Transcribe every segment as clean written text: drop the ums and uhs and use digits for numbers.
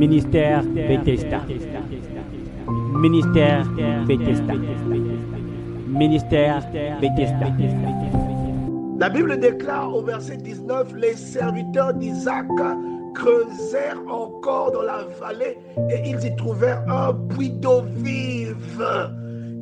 Ministère Bethesda. Ministère Bethesda. Ministère Bethesda. La Bible déclare au verset 19, les serviteurs d'Isaac creusèrent encore dans la vallée et ils y trouvèrent un puits d'eau vive.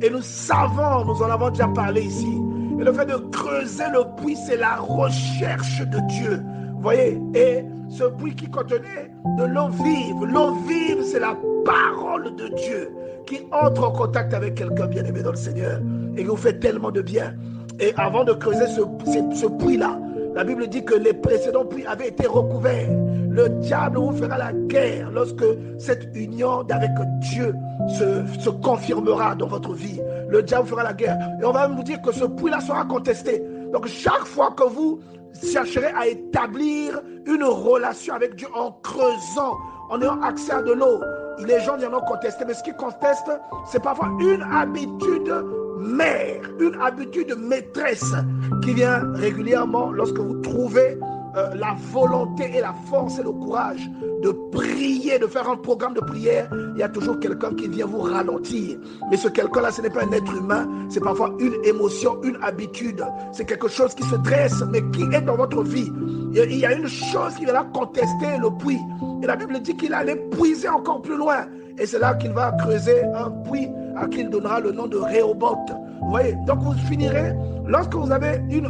Et nous savons, nous en avons déjà parlé ici, et le fait de creuser le puits, c'est la recherche de Dieu. Vous voyez, et ce puits qui contenait de l'eau vive. L'eau vive, c'est la parole de Dieu qui entre en contact avec quelqu'un bien-aimé dans le Seigneur et qui vous fait tellement de bien. Et avant de creuser ce puits-là, la Bible dit que les précédents puits avaient été recouverts. Le diable vous fera la guerre lorsque cette union avec Dieu se confirmera dans votre vie. Le diable vous fera la guerre. Et on va vous dire que ce puits-là sera contesté. Donc chaque fois que vous chercherez à établir une relation avec Dieu en creusant, en ayant accès à de l'eau, les gens viendront contester. Mais ce qu'ils contestent, c'est parfois une habitude mère, une habitude maîtresse qui vient régulièrement lorsque vous trouvez la volonté et la force et le courage de prier, de faire un programme de prière. Il y a toujours quelqu'un qui vient vous ralentir. Mais ce quelqu'un-là, ce n'est pas un être humain, c'est parfois une émotion, une habitude. C'est quelque chose qui se dresse, mais qui est dans votre vie. Il y a une chose qui va contester le puits. Et la Bible dit qu'il allait puiser encore plus loin. Et c'est là qu'il va creuser un puits à qui il donnera le nom de Rehoboth. Vous voyez, donc vous finirez, lorsque vous avez une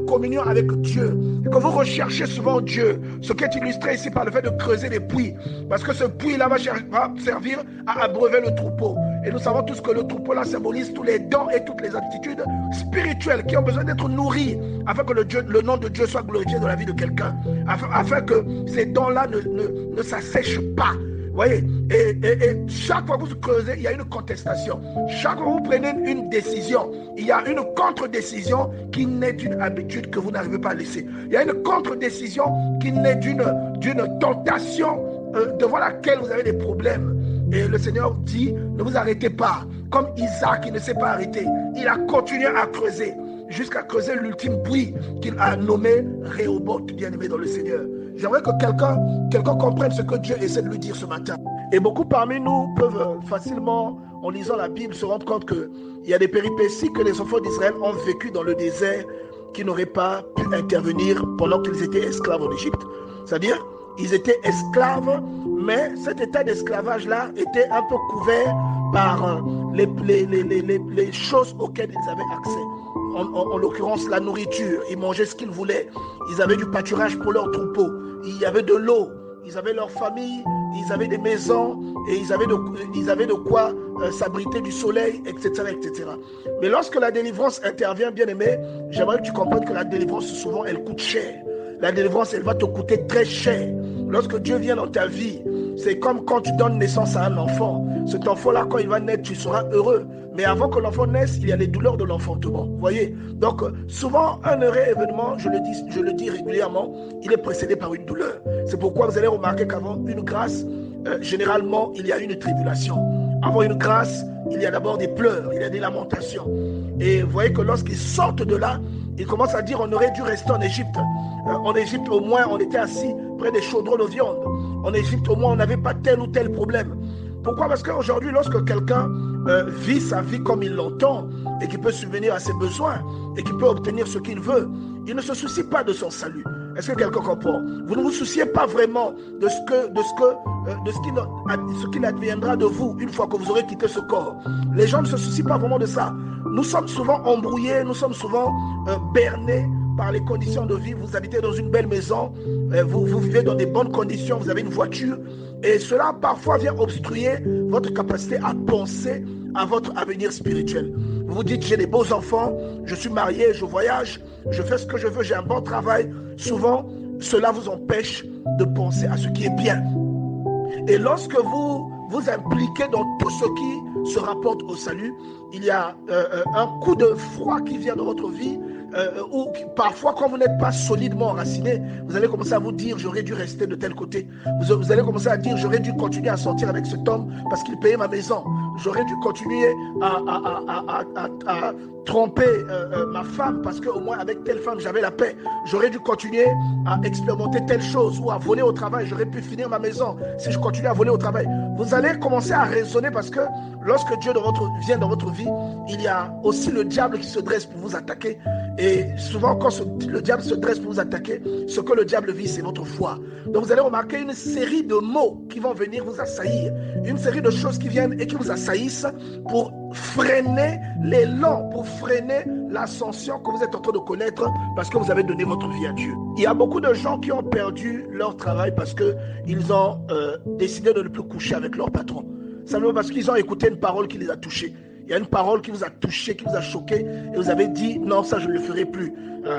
communion avec Dieu, et que vous recherchez souvent Dieu, ce qui est illustré ici par le fait de creuser des puits, parce que ce puits-là va servir à abreuver le troupeau. Et nous savons tous que le troupeau-là symbolise tous les dons et toutes les attitudes spirituelles qui ont besoin d'être nourries, afin que le nom de Dieu soit glorifié dans la vie de quelqu'un, afin que ces dons-là ne s'assèchent pas. Vous voyez, et chaque fois que vous creusez, il y a une contestation. Chaque fois que vous prenez une décision, il y a une contre-décision qui naît d'une habitude que vous n'arrivez pas à laisser. Il y a une contre-décision qui naît d'une tentation devant laquelle vous avez des problèmes. Et le Seigneur dit, ne vous arrêtez pas. Comme Isaac, il ne s'est pas arrêté. Il a continué à creuser, jusqu'à creuser l'ultime puits qu'il a nommé Rehoboth, bien-aimé dans le Seigneur. J'aimerais que quelqu'un comprenne ce que Dieu essaie de lui dire ce matin. Et beaucoup parmi nous peuvent facilement, en lisant la Bible, se rendre compte qu'il y a des péripéties que les enfants d'Israël ont vécues dans le désert qui n'auraient pas pu intervenir pendant qu'ils étaient esclaves en Égypte. C'est-à-dire, ils étaient esclaves, mais cet état d'esclavage-là était un peu couvert par les choses auxquelles ils avaient accès. En l'occurrence, la nourriture. Ils mangeaient ce qu'ils voulaient. Ils avaient du pâturage pour leurs troupeaux. Il y avait de l'eau. Ils avaient leur famille. Ils avaient des maisons. Et ils avaient de quoi s'abriter du soleil, etc., etc. Mais lorsque la délivrance intervient, bien aimé, j'aimerais que tu comprennes que la délivrance, souvent, elle coûte cher. La délivrance, elle va te coûter très cher. Lorsque Dieu vient dans ta vie, c'est comme quand tu donnes naissance à un enfant. Cet enfant-là, quand il va naître, tu seras heureux. Mais avant que l'enfant naisse, il y a les douleurs de l'enfantement. Vous voyez? Donc, souvent, un heureux événement, je le dis régulièrement, il est précédé par une douleur. C'est pourquoi vous allez remarquer qu'avant une grâce, généralement, il y a une tribulation. Avant une grâce, il y a d'abord des pleurs, il y a des lamentations. Et vous voyez que lorsqu'ils sortent de là, ils commencent à dire on aurait dû rester en Égypte. En Égypte, au moins, on était assis près des chaudrons de viande. En Égypte, au moins, on n'avait pas tel ou tel problème. Pourquoi? Parce qu'aujourd'hui, lorsque quelqu'un vit sa vie comme il l'entend et qu'il peut subvenir à ses besoins et qu'il peut obtenir ce qu'il veut, il ne se soucie pas de son salut. Est-ce que quelqu'un comprend? Vous ne vous souciez pas vraiment de ce qu'il adviendra de vous une fois que vous aurez quitté ce corps. Les gens ne se soucient pas vraiment de ça. Nous sommes souvent embrouillés, nous sommes souvent bernés par les conditions de vie. Vous habitez dans une belle maison, vous vivez dans des bonnes conditions, vous avez une voiture, et cela parfois vient obstruer votre capacité à penser à votre avenir spirituel. Vous vous dites, j'ai des beaux enfants, je suis marié, je voyage, je fais ce que je veux, j'ai un bon travail. Souvent, cela vous empêche de penser à ce qui est bien. Et lorsque vous vous impliquez dans tout ce qui se rapporte au salut, il y a un coup de froid qui vient dans votre vie, ou parfois quand vous n'êtes pas solidement enraciné, vous allez commencer à vous dire j'aurais dû rester de tel côté, vous allez commencer à dire j'aurais dû continuer à sortir avec cet homme parce qu'il payait ma maison, j'aurais dû continuer à tromper ma femme parce qu'au moins avec telle femme j'avais la paix. J'aurais dû continuer à expérimenter telle chose ou à voler au travail. J'aurais pu finir ma maison si je continuais à voler au travail. Vous allez commencer à raisonner parce que lorsque Dieu vient dans votre vie, il y a aussi le diable qui se dresse pour vous attaquer. Et souvent quand le diable se dresse pour vous attaquer, ce que le diable vit, c'est votre foi. Donc vous allez remarquer une série de mots qui vont venir vous assaillir, une série de choses qui viennent et qui vous assaillissent pour freiner l'élan, pour freiner l'ascension que vous êtes en train de connaître parce que vous avez donné votre vie à Dieu. Il y a beaucoup de gens qui ont perdu leur travail parce qu'ils ont décidé de ne plus coucher avec leur patron. Simplement parce qu'ils ont écouté une parole qui les a touchés. Il y a une parole qui vous a touché, qui vous a choqué, et vous avez dit, non, ça je ne le ferai plus.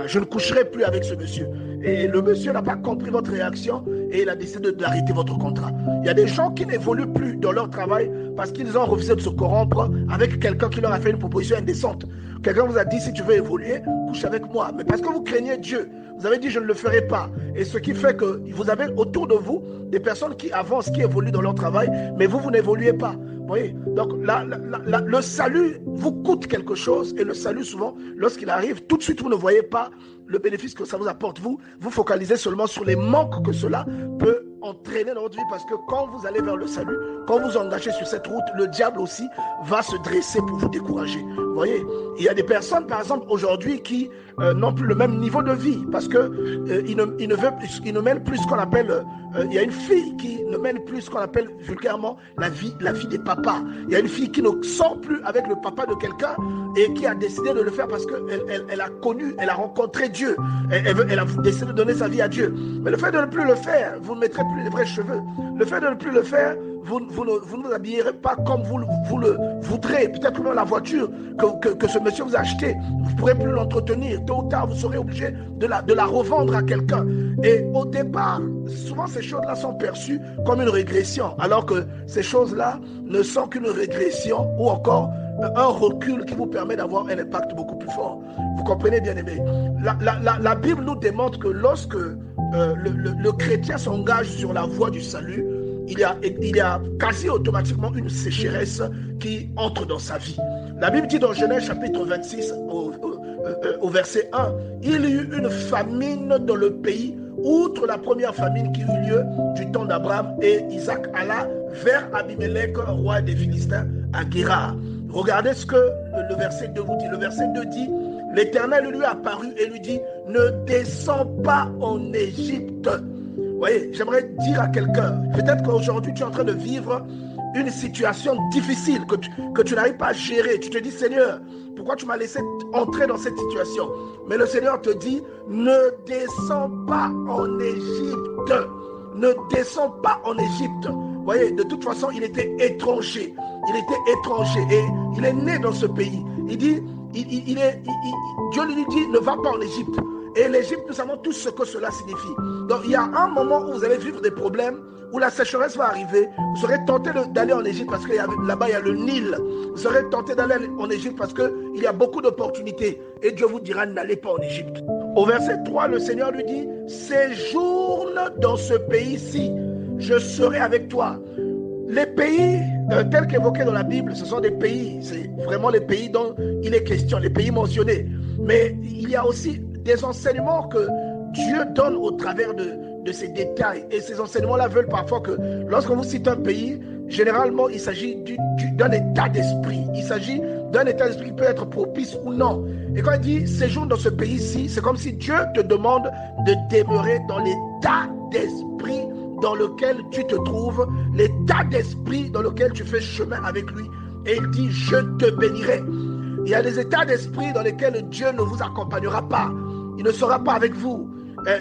Je ne coucherai plus avec ce monsieur. Et le monsieur n'a pas compris votre réaction et il a décidé d'arrêter votre contrat. Il y a des gens qui n'évoluent plus dans leur travail parce qu'ils ont refusé de se corrompre avec quelqu'un qui leur a fait une proposition indécente. Quelqu'un vous a dit, si tu veux évoluer, couche avec moi. Mais parce que vous craignez Dieu, vous avez dit, je ne le ferai pas. Et ce qui fait que vous avez autour de vous des personnes qui avancent, qui évoluent dans leur travail, mais vous n'évoluez pas. Vous voyez, donc le salut vous coûte quelque chose et le salut souvent, lorsqu'il arrive, tout de suite vous ne voyez pas le bénéfice que ça vous apporte. Vous focalisez seulement sur les manques que cela peut entraîner dans votre vie parce que quand vous allez vers le salut, quand vous engagez sur cette route, le diable aussi va se dresser pour vous décourager. Vous voyez, il y a des personnes par exemple aujourd'hui qui n'ont plus le même niveau de vie parce que ils ne mènent plus ce qu'on appelle il y a une fille qui ne mène plus ce qu'on appelle vulgairement la vie des papas. Il y a une fille qui ne sort plus avec le papa de quelqu'un et qui a décidé de le faire parce qu'elle a connu, elle a rencontré Dieu. Elle a décidé de donner sa vie à Dieu. Mais le fait de ne plus le faire, vous ne mettrez plus les vrais cheveux. Le fait de ne plus le faire, vous ne vous habillerez pas comme vous le voudrez. Peut-être même la voiture que ce monsieur vous a achetée, vous ne pourrez plus l'entretenir. Tôt ou tard, vous serez obligé de la revendre à quelqu'un. Et au départ, souvent ces choses-là sont perçues comme une régression, alors que ces choses-là ne sont qu'une régression ou encore un recul qui vous permet d'avoir un impact beaucoup plus fort. Vous comprenez, bien aimé? La Bible nous démontre que lorsque le chrétien s'engage sur la voie du salut, il y a quasi automatiquement une sécheresse qui entre dans sa vie. La Bible dit dans Genèse chapitre 26 au verset 1, il y eut une famine dans le pays, outre la première famine qui eut lieu du temps d'Abraham, et Isaac alla vers Abimelech, roi des Philistins, à Guérar. Regardez ce que le verset 2 vous dit. Le verset 2 dit, l'Éternel lui apparut et lui dit, ne descends pas en Égypte. Vous voyez, j'aimerais dire à quelqu'un, peut-être qu'aujourd'hui tu es en train de vivre une situation difficile que tu n'arrives pas à gérer. Tu te dis, Seigneur, pourquoi tu m'as laissé entrer dans cette situation? Mais le Seigneur te dit, ne descends pas en Égypte. Ne descends pas en Égypte. Vous voyez, de toute façon, il était étranger. Il était étranger et il est né dans ce pays. Il dit, Dieu lui dit, ne va pas en Égypte. Et l'Égypte, nous savons tous ce que cela signifie. Donc, il y a un moment où vous allez vivre des problèmes, où la sécheresse va arriver. Vous serez tenté d'aller en Égypte parce que là-bas, il y a le Nil. Vous serez tenté d'aller en Égypte parce qu'il y a beaucoup d'opportunités. Et Dieu vous dira, n'allez pas en Égypte. Au verset 3, le Seigneur lui dit, séjourne dans ce pays-ci. Je serai avec toi. Les pays tels qu'évoqués dans la Bible, ce sont des pays, c'est vraiment les pays dont il est question, les pays mentionnés. Mais il y a aussi des enseignements que Dieu donne au travers de ces détails. Et ces enseignements-là veulent parfois que, lorsqu'on vous cite un pays, généralement, il s'agit d'un état d'esprit. Il s'agit d'un état d'esprit qui peut être propice ou non. Et quand il dit séjourne dans ce pays-ci, c'est comme si Dieu te demande de demeurer dans l'état d'esprit dans lequel tu te trouves, l'état d'esprit dans lequel tu fais chemin avec lui. Et il dit, je te bénirai. Il y a des états d'esprit dans lesquels Dieu ne vous accompagnera pas. Il ne sera pas avec vous.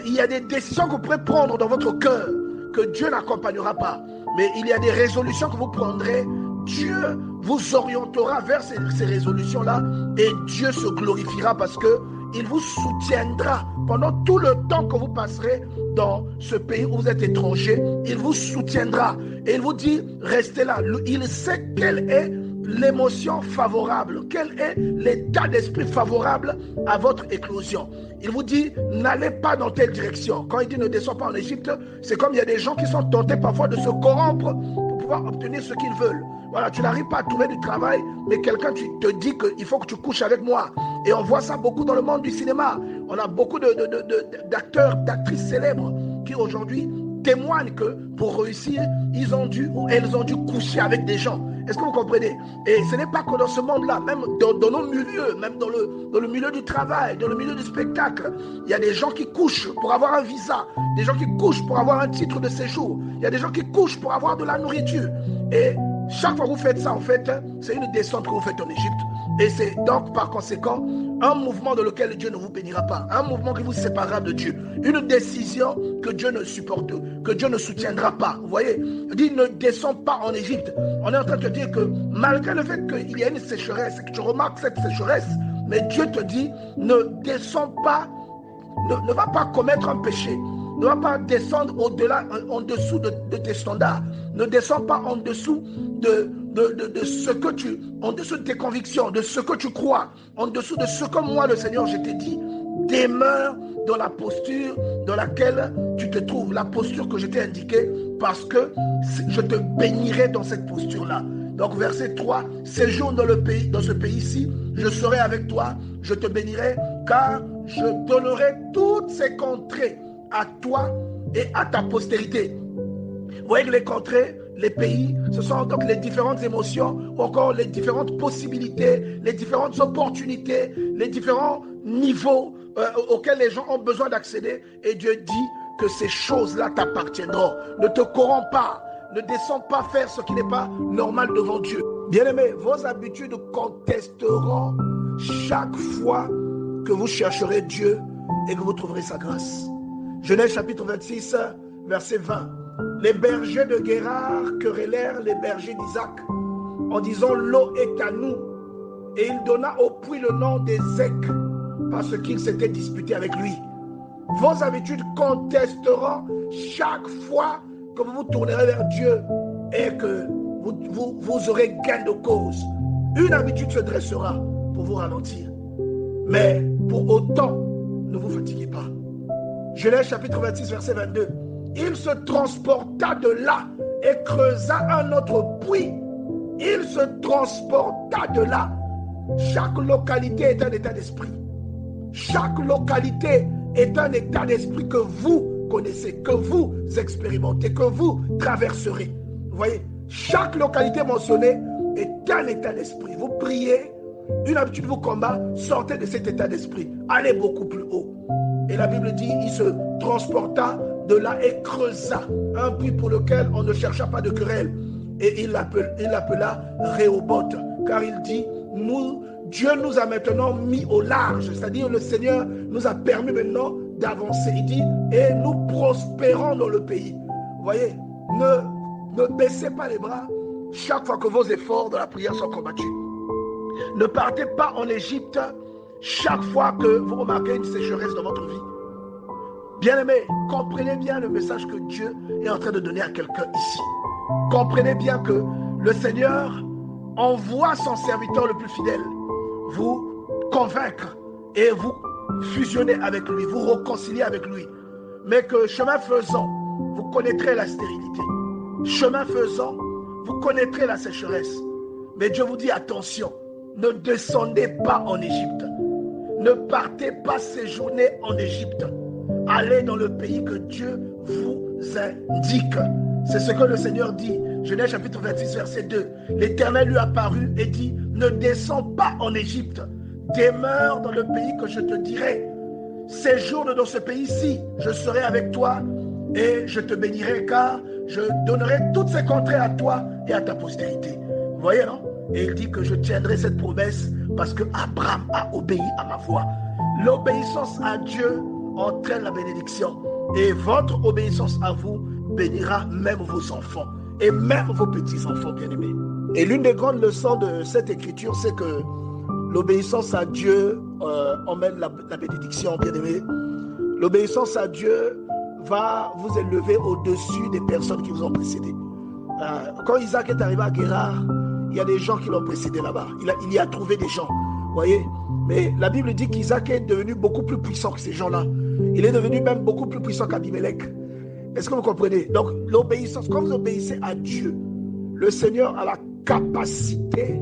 Il y a des décisions que vous pourrez prendre dans votre cœur que Dieu n'accompagnera pas. Mais il y a des résolutions que vous prendrez. Dieu vous orientera vers ces résolutions-là et Dieu se glorifiera parce qu'il vous soutiendra pendant tout le temps que vous passerez dans ce pays où vous êtes étranger. Il vous soutiendra et il vous dit, restez là. Il sait quelle est l'émotion favorable? Quel est l'état d'esprit favorable à votre éclosion? Il vous dit, n'allez pas dans telle direction. Quand il dit ne descends pas en Égypte, c'est comme il y a des gens qui sont tentés parfois de se corrompre pour pouvoir obtenir ce qu'ils veulent. Voilà, tu n'arrives pas à trouver du travail, mais quelqu'un te dit qu'il faut que tu couches avec moi. Et on voit ça beaucoup dans le monde du cinéma. On a beaucoup d'acteurs, d'actrices célèbres qui aujourd'hui témoignent que pour réussir, ils ont dû ou elles ont dû coucher avec des gens. Est-ce que vous comprenez? Et ce n'est pas que dans ce monde-là, même dans nos milieux, même dans le milieu du travail, dans le milieu du spectacle, il y a des gens qui couchent pour avoir un visa, des gens qui couchent pour avoir un titre de séjour, il y a des gens qui couchent pour avoir de la nourriture. Et chaque fois que vous faites ça, en fait, c'est une descente que vous faites en Égypte. Et c'est donc par conséquent un mouvement dans lequel Dieu ne vous bénira pas, un mouvement qui vous séparera de Dieu, une décision que Dieu ne supporte, que Dieu ne soutiendra pas. Vous voyez, il dit ne descends pas en Égypte. On est en train de te dire que malgré le fait qu'il y a une sécheresse et que tu remarques cette sécheresse, mais Dieu te dit ne descends pas, ne va pas commettre un péché. Ne va pas descendre au-delà, en dessous de tes standards. Ne descends pas en dessous de ce que en dessous de tes convictions, de ce que tu crois, en dessous de ce que moi, le Seigneur, je t'ai dit. Demeure dans la posture dans laquelle tu te trouves, la posture que je t'ai indiquée, parce que je te bénirai dans cette posture-là. Donc, verset 3, séjourne dans ce pays-ci, je serai avec toi, je te bénirai, car je donnerai toutes ces contrées à toi et à ta postérité. Vous voyez que les contrées, les pays, ce sont donc les différentes émotions, ou encore les différentes possibilités, les différentes opportunités, les différents niveaux auxquels les gens ont besoin d'accéder. Et Dieu dit que ces choses-là t'appartiendront. Ne te corromps pas, ne descends pas faire ce qui n'est pas normal devant Dieu. Bien-aimés, vos habitudes contesteront chaque fois que vous chercherez Dieu et que vous trouverez sa grâce. Genèse chapitre 26, verset 20. Les bergers de Guérar querellèrent les bergers d'Isaac en disant l'eau est à nous. Et il donna au puits le nom d'Ézek parce qu'il s'était disputé avec lui. Vos habitudes contesteront chaque fois que vous vous tournerez vers Dieu et que vous aurez gain de cause. Une habitude se dressera pour vous ralentir. Mais pour autant, ne vous fatiguez pas. Genèse chapitre 26, verset 22. Il se transporta de là et creusa un autre puits. Il se transporta de là. Chaque localité est un état d'esprit. Chaque localité est un état d'esprit que vous connaissez, que vous expérimentez, que vous traverserez. Vous voyez, chaque localité mentionnée est un état d'esprit. Vous priez, une habitude vous combat, sortez de cet état d'esprit. Allez beaucoup plus haut. Et la Bible dit, il se transporta de là et creusa un puits pour lequel on ne chercha pas de querelle. Et il l'appela Rehoboth, car il dit, Dieu nous a maintenant mis au large, c'est-à-dire le Seigneur nous a permis maintenant d'avancer. Il dit, et nous prospérons dans le pays. Vous voyez, ne baissez pas les bras chaque fois que vos efforts dans la prière sont combattus. Ne partez pas en Égypte chaque fois que vous remarquez une sécheresse dans votre vie. Bien-aimés, comprenez bien le message que Dieu est en train de donner à quelqu'un ici. Comprenez bien que le Seigneur envoie son serviteur le plus fidèle vous convaincre et vous fusionner avec lui, vous réconcilier avec lui. Mais que chemin faisant, vous connaîtrez la stérilité. Chemin faisant, vous connaîtrez la sécheresse. Mais Dieu vous dit attention, ne descendez pas en Égypte. Ne partez pas séjourner en Égypte. Allez dans le pays que Dieu vous indique. C'est ce que le Seigneur dit. Genèse chapitre 26, verset 2. L'Éternel lui apparut et dit, ne descends pas en Égypte. Demeure dans le pays que je te dirai. Séjourne dans ce pays-ci. Je serai avec toi et je te bénirai car je donnerai toutes ces contrées à toi et à ta postérité. Vous voyez, non? Et il dit que je tiendrai cette promesse parce que Abraham a obéi à ma voix. L'obéissance à Dieu entraîne la bénédiction. Et votre obéissance à vous bénira même vos enfants et même vos petits-enfants bien-aimés. Et l'une des grandes leçons de cette écriture, c'est que l'obéissance à Dieu emmène la bénédiction, bien-aimés. L'obéissance à Dieu va vous élever au-dessus des personnes qui vous ont précédé. Quand Isaac est arrivé à Guérar, il y a des gens qui l'ont précédé là-bas. Il y a trouvé des gens. Vous voyez? Mais la Bible dit qu'Isaac est devenu beaucoup plus puissant que ces gens-là. Il est devenu même beaucoup plus puissant qu'Abimelech. Est-ce que vous comprenez? Donc, l'obéissance, quand vous obéissez à Dieu, le Seigneur a la capacité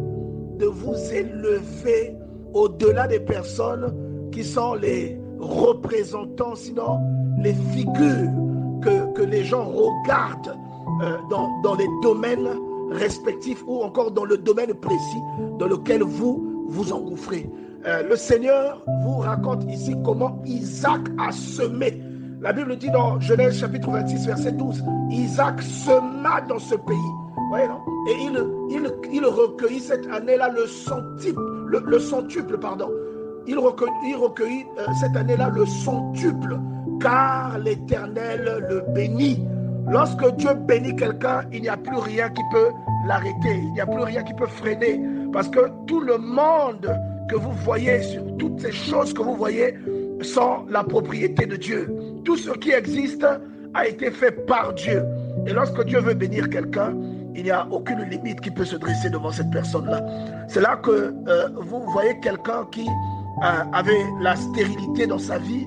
de vous élever au-delà des personnes qui sont les représentants, sinon les figures que les gens regardent dans les domaines respectifs ou encore dans le domaine précis dans lequel vous vous engouffrez. Le Seigneur vous raconte ici comment Isaac a semé. La Bible dit dans Genèse chapitre 26 verset 12, Isaac sema dans ce pays. Voyez, non? Et il recueillit cette année-là le centuple, pardon. Il recueillit cette année-là le centuple, car l'Éternel le bénit. Lorsque Dieu bénit quelqu'un, il n'y a plus rien qui peut l'arrêter, il n'y a plus rien qui peut freiner, parce que tout le monde que vous voyez, sur toutes ces choses que vous voyez, sont la propriété de Dieu. Tout ce qui existe a été fait par Dieu. Et lorsque Dieu veut bénir quelqu'un, il n'y a aucune limite qui peut se dresser devant cette personne-là. C'est là que vous voyez quelqu'un qui avait la stérilité dans sa vie,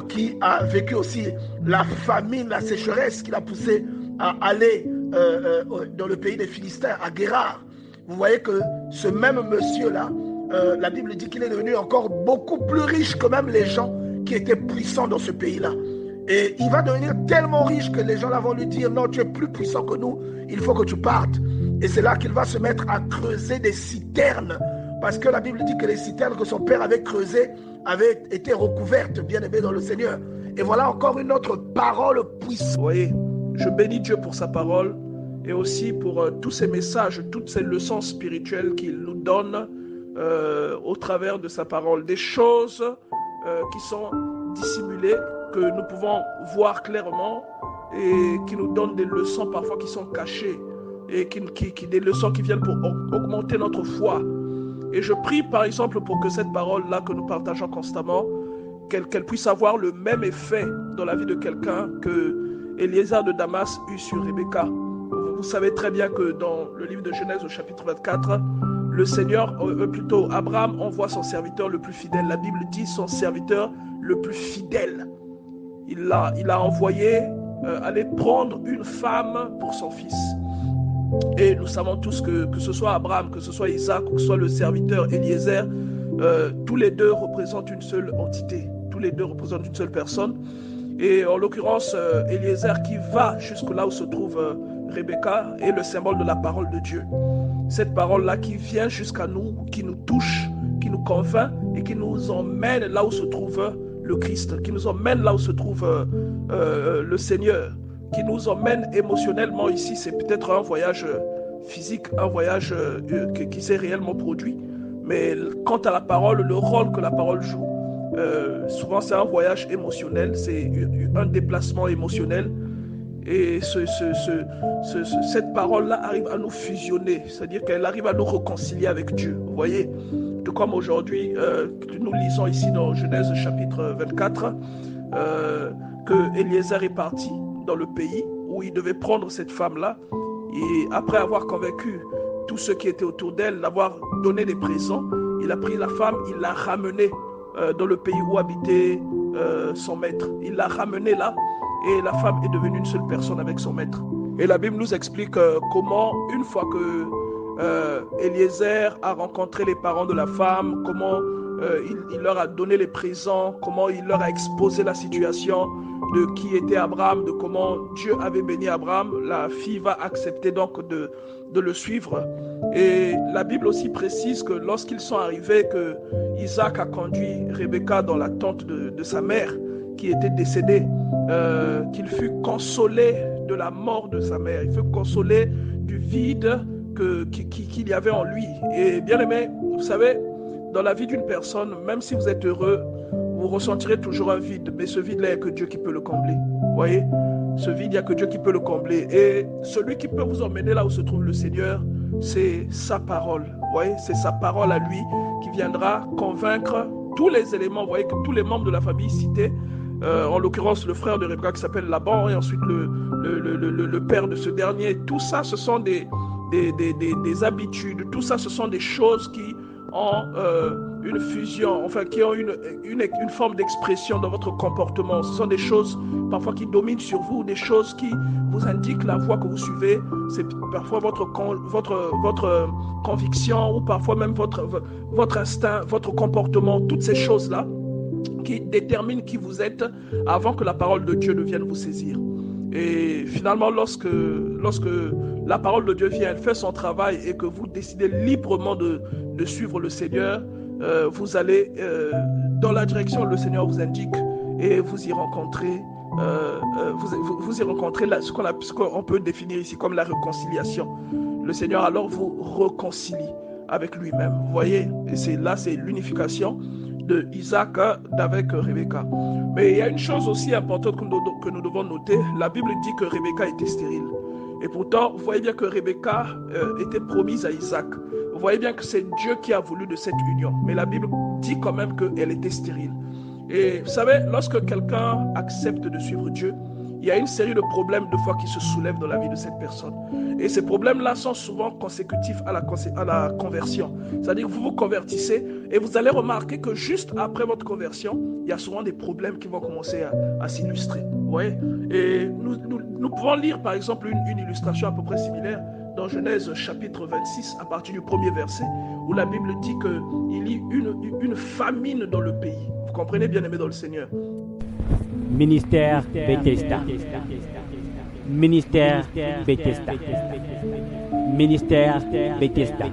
qui a vécu aussi la famine, la sécheresse qui l'a poussé à aller dans le pays des Philistins, à Guérard. Vous voyez que ce même monsieur-là, la Bible dit qu'il est devenu encore beaucoup plus riche que même les gens qui étaient puissants dans ce pays-là. Et il va devenir tellement riche que les gens là vont lui dire « Non, tu es plus puissant que nous, il faut que tu partes. » Et c'est là qu'il va se mettre à creuser des citernes. Parce que la Bible dit que les citernes que son père avait creusées avaient été recouvertes, bien aimés dans le Seigneur. Et voilà encore une autre parole puissante. Vous voyez, je bénis Dieu pour sa parole et aussi pour tous ces messages, toutes ces leçons spirituelles qu'il nous donne au travers de sa parole. Des choses qui sont dissimulées, que nous pouvons voir clairement et qui nous donnent des leçons parfois qui sont cachées et des leçons qui viennent pour augmenter notre foi. Et je prie par exemple pour que cette parole-là que nous partageons constamment, qu'elle puisse avoir le même effet dans la vie de quelqu'un que Eliezer de Damas eut sur Rebecca. Vous savez très bien que dans le livre de Genèse au chapitre 24, le Seigneur, plutôt Abraham, envoie son serviteur le plus fidèle. La Bible dit son serviteur le plus fidèle. Il l'a envoyé aller prendre une femme pour son fils. Et nous savons tous que ce soit Abraham, que ce soit Isaac, ou que ce soit le serviteur Eliezer, tous les deux représentent une seule entité. Tous les deux représentent une seule personne. Et en l'occurrence, Eliezer qui va jusque là où se trouve Rebecca est le symbole de la parole de Dieu. Cette parole-là qui vient jusqu'à nous, qui nous touche, qui nous convainc et qui nous emmène là où se trouve le Christ, qui nous emmène là où se trouve le Seigneur, qui nous emmène émotionnellement ici. C'est peut-être un voyage physique, un voyage qui s'est réellement produit. Mais quant à la parole, le rôle que la parole joue, souvent c'est un voyage émotionnel, c'est un déplacement émotionnel. Et cette parole-là arrive à nous fusionner, c'est-à-dire qu'elle arrive à nous réconcilier avec Dieu. Vous voyez, tout comme aujourd'hui, nous lisons ici dans Genèse chapitre 24, que Eliezer est parti dans le pays où il devait prendre cette femme-là. Et après avoir convaincu tous ceux qui étaient autour d'elle, d'avoir donné des présents, il a pris la femme, il l'a ramenée dans le pays où habitait son maître. Il l'a ramenée là. Et la femme est devenue une seule personne avec son maître. Et la Bible nous explique comment, une fois que Eliezer a rencontré les parents de la femme, comment il leur a donné les présents, comment il leur a exposé la situation de qui était Abraham, de comment Dieu avait béni Abraham, la fille va accepter donc de le suivre. Et la Bible aussi précise que lorsqu'ils sont arrivés, que Isaac a conduit Rebecca dans la tente de sa mère, qui était décédée, qu'il fut consolé de la mort de sa mère, il fut consolé du vide qu'il y avait en lui. Et bien aimé, vous savez, dans la vie d'une personne, même si vous êtes heureux, vous ressentirez toujours un vide, mais ce vide-là, il n'y a que Dieu qui peut le combler. Vous voyez, ce vide, il n'y a que Dieu qui peut le combler. Et celui qui peut vous emmener là où se trouve le Seigneur, c'est sa parole. Vous voyez, c'est sa parole à lui qui viendra convaincre tous les éléments. Vous voyez que tous les membres de la famille cités, en l'occurrence le frère de Rebecca qui s'appelle Laban et ensuite le père de ce dernier, tout ça ce sont des des habitudes. Tout ça, ce sont des choses qui ont une fusion, enfin qui ont une forme d'expression dans votre comportement. Ce sont des choses parfois qui dominent sur vous, des choses qui vous indiquent la voie que vous suivez. C'est parfois votre conviction ou parfois même votre instinct, votre comportement, toutes ces choses-là qui déterminent qui vous êtes avant que la parole de Dieu ne vienne vous saisir. Et finalement, lorsque la parole de Dieu vient, elle fait son travail et que vous décidez librement de suivre le Seigneur, vous allez dans la direction que le Seigneur vous indique et vous y rencontrez, vous y rencontrez ce qu'on peut définir ici comme la réconciliation. Le Seigneur alors vous réconcilie avec lui-même. Vous voyez, et c'est l'unification de Isaac avec Rebecca. Mais il y a une chose aussi importante que nous devons noter. La Bible dit que Rebecca était stérile. Et pourtant, vous voyez bien que Rebecca était promise à Isaac. Vous voyez bien que c'est Dieu qui a voulu de cette union. Mais la Bible dit quand même qu'elle était stérile. Et vous savez, lorsque quelqu'un accepte de suivre Dieu, il y a une série de problèmes de foi qui se soulèvent dans la vie de cette personne. Et ces problèmes-là sont souvent consécutifs à la conversion. C'est-à-dire que vous vous convertissez et vous allez remarquer que juste après votre conversion, il y a souvent des problèmes qui vont commencer à s'illustrer. Vous voyez? Et nous pouvons lire par exemple une illustration à peu près similaire dans Genèse chapitre 26 à partir du premier verset où la Bible dit qu'il y a une famine dans le pays. Vous comprenez, bien-aimés dans le Seigneur? Ministère Bethesda. Ministère Bethesda. Ministère Bethesda.